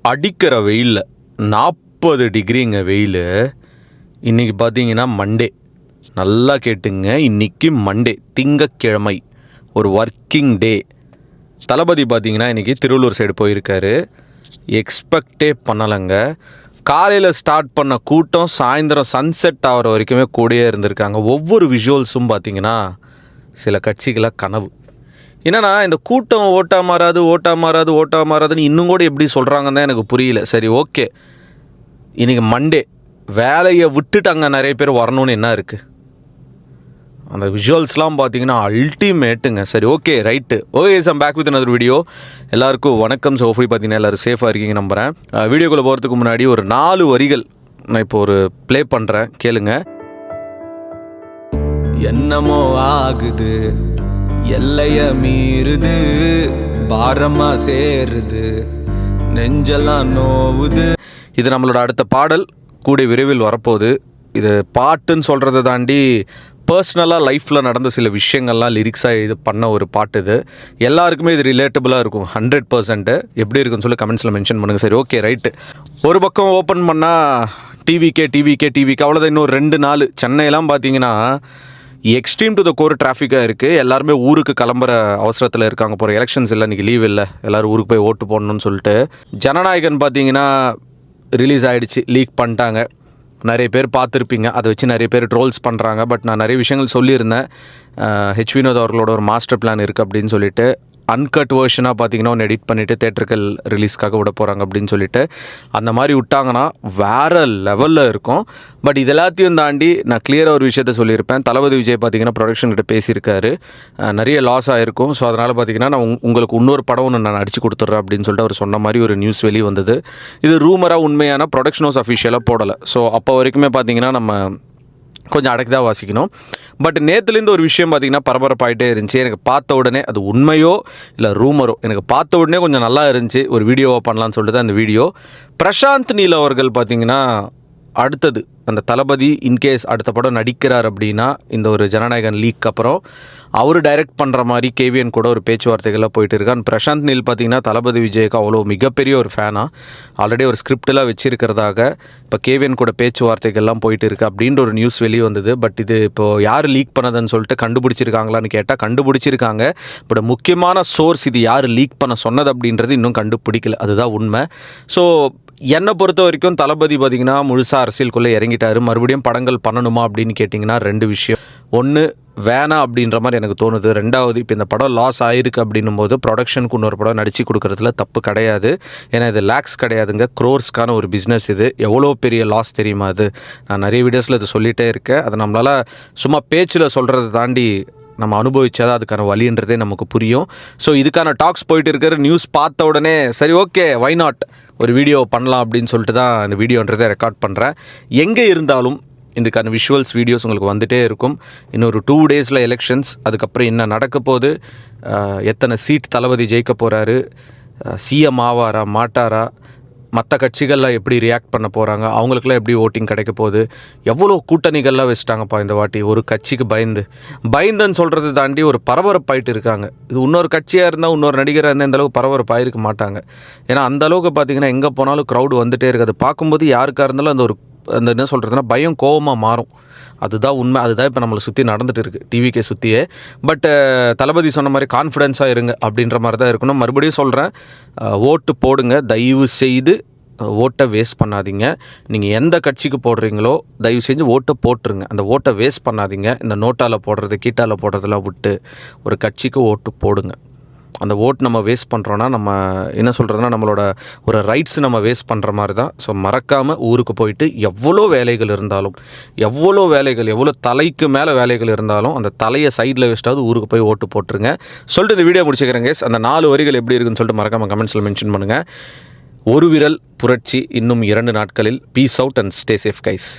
அடிக்கிற வெயிலில் 40 டிகிரிங்க வெயில். இன்றைக்கி பார்த்தீங்கன்னா மண்டே. நல்லா கேட்டுங்க, இன்றைக்கி மண்டே, திங்கக்கிழமை, ஒரு ஒர்க்கிங் டே. தளபதி பார்த்தீங்கன்னா இன்றைக்கி திருவள்ளூர் சைடு போயிருக்காரு. எக்ஸ்பெக்டே பண்ணலைங்க. காலையில் ஸ்டார்ட் பண்ண கூட்டம் சாயந்தரம் சன்செட் ஆகிற வரைக்குமே கூடயே இருந்திருக்காங்க. ஒவ்வொரு விஷுவல்ஸும் பார்த்திங்கன்னா சில கட்சிகளாக கனவு. என்னன்னா இந்த கூட்டம் ஓட்டா மாறாதுன்னு இன்னும் கூட எப்படி சொல்கிறாங்கன்னு தான் எனக்கு புரியல. சரி, ஓகே, இன்றைக்கி மண்டே, வேலையை விட்டுட்டு அங்கே நிறைய பேர் வரணும்னு என்ன இருக்குது? அந்த விஷுவல்ஸ்லாம் பார்த்தீங்கன்னா அல்டிமேட்டுங்க. சரி, okay, right. Okay, I'm back with another video. எல்லாருக்கும் வணக்கம். சோஃபி பார்த்தீங்கன்னா எல்லோரும் சேஃபாக இருக்கீங்க நம்புகிறேன். வீடியோக்குள்ளே போகிறதுக்கு முன்னாடி ஒரு 4 வரிகள் நான் இப்போ ஒரு ப்ளே பண்ணுறேன், கேளுங்க. என்னமோ ஆகுது, எல்லைய மீறுது, பாரமா சேருது, நெஞ்செல்லாம் நோவுது. இது நம்மளோட அடுத்த பாடல் கூடிய விரைவில் வரப்போகுது. இது பாட்டுன்னு சொல்கிறத தாண்டி பர்சனலாக லைஃப்பில் நடந்த சில விஷயங்கள்லாம் லிரிக்ஸாக இது பண்ண ஒரு பாட்டு. இது எல்லாருக்குமே இது ரிலேட்டபுளாக இருக்கும். 100% எப்படி இருக்குன்னு சொல்லி கமெண்ட்ஸில் மென்ஷன் பண்ணுங்கள். சரி, ஓகே, ரைட்டு. ஒரு பக்கம் ஓப்பன் பண்ணால் டிவிக்கே அவ்வளோதான். இன்னும் 2 நாள் சென்னையெல்லாம் பார்த்தீங்கன்னா எக்ஸ்ட்ரீம் டு த கோர் டிராஃபிக்காக இருக்குது. எல்லாருமே ஊருக்கு கிளம்புற அவசரத்தில் இருக்காங்க. போகிற எலெக்ஷன்ஸ் இல்லை, இன்றைக்கி லீவ் இல்லை, எல்லோரும் ஊருக்கு போய் ஓட்டு போடணும்னு சொல்லிட்டு. ஜனநாயகன் பார்த்தீங்கன்னா ரிலீஸ் ஆகிடுச்சு, லீக் பண்ணிட்டாங்க. நிறைய பேர் பார்த்துருப்பீங்க. அதை வச்சு நிறைய பேர் ட்ரோல்ஸ் பண்ணுறாங்க. பட் நான் நிறைய விஷயங்கள் சொல்லியிருந்தேன். ஹெச் வினோத் அவர்களோட ஒரு மாஸ்டர் பிளான் இருக்குது அப்படின்னு சொல்லிட்டு. அன்கட் வேர்ஷனாக பார்த்தீங்கன்னா ஒன்று எடிட் பண்ணிவிட்டு தேட்டர்கள் ரிலீஸ்க்காக விட போகிறாங்க அப்படின்னு சொல்லிட்டு. அந்த மாதிரி விட்டாங்கன்னா வேறு லெவலில் இருக்கும். பட் இது எல்லாத்தையும் தாண்டி நான் கிளியராக ஒரு விஷயத்த சொல்லியிருப்பேன். தளபதி விஜய் பார்த்தீங்கன்னா ப்ரொடக்ஷன்கிட்ட பேசியிருக்காரு. நிறைய லாஸ் ஆகிருக்கும். ஸோ அதனால் பார்த்தீங்கன்னா நான் உங்களுக்கு இன்னொரு படம் ஒன்று நான் அடிச்சு கொடுத்துட்றேன் அப்படின்னு சொல்லிட்டு அவர் சொன்ன மாதிரி ஒரு நியூஸ் வெளியே வந்தது. இது ரூமராக உண்மையான ப்ரொடக்ஷன் ஹவுஸ் அஃபிஷியலாக போடலை. ஸோ அப்போ வரைக்குமே பார்த்தீங்கன்னா நம்ம கொஞ்சம் அடக்கி தான் வாசிக்கணும். பட் நேற்றுலேருந்து ஒரு விஷயம் பார்த்திங்கன்னா பரபரப்பாகிட்டே இருந்துச்சு. எனக்கு பார்த்த உடனே அது உண்மையோ இல்லை ரூமரோ, எனக்கு பார்த்த உடனே கொஞ்சம் நல்லா இருந்துச்சு. ஒரு வீடியோவாக பண்ணலான்னு சொல்லிட்டு தான் அந்த வீடியோ. பிரசாந்த் நீல் அவர்கள் பார்த்திங்கன்னா அடுத்தது அந்த தளபதி இன்கேஸ் அடுத்த படம் நடிக்கிறார் அப்படின்னா இந்த ஒரு ஜனநாயகன் லீக் அப்புறம் அவர் டைரக்ட் பண்ணுற மாதிரி கேவிஎன் கூட ஒரு பேச்சுவார்த்தைகள்லாம் போயிட்டு இருக்கான். பிரசாந்த் நீல் பார்த்திங்கன்னா தளபதி விஜய்க்கு அவ்வளோ மிகப்பெரிய ஒரு ஃபேனாக ஆல்ரெடி ஒரு ஸ்கிரிப்டெலாம் வச்சுருக்கிறதாக இப்போ கேவிஎன் கூட பேச்சுவார்த்தைகள்லாம் போயிட்டு இருக்குது அப்படின்ற ஒரு நியூஸ் வெளியே வந்தது. பட் இது இப்போது யார் லீக் பண்ணதுன்னு சொல்லிட்டு கண்டுபிடிச்சிருக்காங்களான்னு கேட்டால் கண்டுபிடிச்சிருக்காங்க. பட் முக்கியமான சோர்ஸ் இது யார் லீக் பண்ண சொன்னது அப்படின்றது இன்னும் கண்டுபிடிக்கல. அதுதான் உண்மை. ஸோ என்னை பொறுத்த வரைக்கும் தளபதி பார்த்திங்கன்னா முழுசாக அரசியலுக்குள்ளே இறங்கிட்டார். மறுபடியும் படங்கள் பண்ணணுமா அப்படின்னு கேட்டிங்கன்னா 2 விஷயம். ஒன்று, வேணாம் அப்படின்ற மாதிரி எனக்கு தோணுது. 2வது, இப்போ இந்த படம் லாஸ் ஆகிருக்கு அப்படின்னும் போது ப்ரொடக்ஷனுக்கு இன்னொரு படம் நடிச்சு கொடுக்குறதுல தப்பு கிடையாது. ஏன்னா இது லேக்ஸ் கிடையாதுங்க, க்ரோர்ஸ்க்கான ஒரு பிஸ்னஸ். இது எவ்வளோ பெரிய லாஸ் தெரியுமா? அது நான் நிறைய வீடியோஸில் இது சொல்லிகிட்டே இருக்கேன். அதை நம்மளால் சும்மா பேச்சில் சொல்கிறத தாண்டி நம்ம அனுபவிச்சாதான் அதுக்கான வழின்றதே நமக்கு புரியும். ஸோ இதுக்கான டாக்ஸ் போயிட்டு இருக்கிற நியூஸ் பார்த்த உடனே சரி, ஓகே, வை நாட், ஒரு வீடியோ பண்ணலாம் அப்படின்னு சொல்லிட்டு தான் இந்த வீடியோன்றதை ரெக்கார்ட் பண்ணுறேன். எங்கே இருந்தாலும் இதுக்கான விஷுவல்ஸ் வீடியோஸ் உங்களுக்கு வந்துகிட்டே இருக்கும். இன்னொரு 2 டேஸில் எலெக்ஷன்ஸ், அதுக்கப்புறம் என்ன நடக்க போகுது, எத்தனை சீட் தளபதி ஜெயிக்க போகிறாரு, சிஎம் ஆவாரா மாட்டாரா, மற்ற கட்சிகள்லாம் எப்படி ரியாக்ட் பண்ண போகிறாங்க, அவங்களுக்குலாம் எப்படி ஓட்டிங் கிடைக்க போகுது, எவ்வளோ கூட்டணிகள்லாம் வச்சுட்டாங்கப்பா இந்த வாட்டி. ஒரு கட்சிக்கு பயந்துன்னு சொல்கிறத தாண்டி ஒரு பரபரப்பாயிட்டு இருக்காங்க. இது இன்னொரு கட்சியாக இருந்தால், இன்னொரு நடிகராக இருந்தால் இந்தளவுக்கு பரபரப்பாயிருக்க மாட்டாங்க. ஏன்னா அந்தளவுக்கு பார்த்திங்கன்னா எங்கே போனாலும் க்ரௌடு வந்துகிட்டே இருக்குது. பார்க்கும்போது யாருக்காக இருந்தாலும் அந்த என்ன சொல்கிறதுனா பயம் கோவமாக மாறும். அதுதான் உண்மை. அதுதான் இப்போ நம்மளை சுற்றி நடந்துகிட்டு இருக்குது, டிவிக்கே சுற்றியே. பட் தளபதி சொன்ன மாதிரி கான்ஃபிடென்ஸாக இருங்க அப்படின்ற மாதிரி தான் இருக்கணும். மறுபடியும் சொல்கிறேன், ஓட்டு போடுங்க, தயவு செய்து ஓட்டை வேஸ்ட் பண்ணாதீங்க. நீங்கள் எந்த கட்சிக்கு போடுறீங்களோ தயவு செஞ்சு ஓட்டை போட்டுருங்க. அந்த ஓட்டை வேஸ்ட் பண்ணாதீங்க. இந்த நோட்டால் போடுறது கீட்டால் போடுறதெல்லாம் விட்டு ஒரு கட்சிக்கு ஓட்டு போடுங்க. அந்த ஓட்டு நம்ம வேஸ்ட் பண்ணுறோன்னா நம்ம என்ன சொல்கிறதுனா நம்மளோட ஒரு ரைட்ஸ் நம்ம வேஸ்ட் பண்ணுற மாதிரி தான். ஸோ மறக்காமல் ஊருக்கு போயிட்டு எவ்வளோ வேலைகள் இருந்தாலும், எவ்வளோ தலைக்கு மேலே வேலைகள் இருந்தாலும் அந்த தலையை சைடில் வச்சுட்டாவது ஊருக்கு போய் ஓட்டு போட்டுருங்க சொல்லிட்டு இந்த வீடியோ முடிச்சுக்கிறேங்க. அந்த 4 வரிகள் எப்படி இருக்குன்னு சொல்லிட்டு மறக்காமல் கமெண்ட்ஸில் மென்ஷன் பண்ணுங்கள். ஒரு விரல் புரட்சி இன்னும் 2 நாட்களில். Peace out and stay safe guys.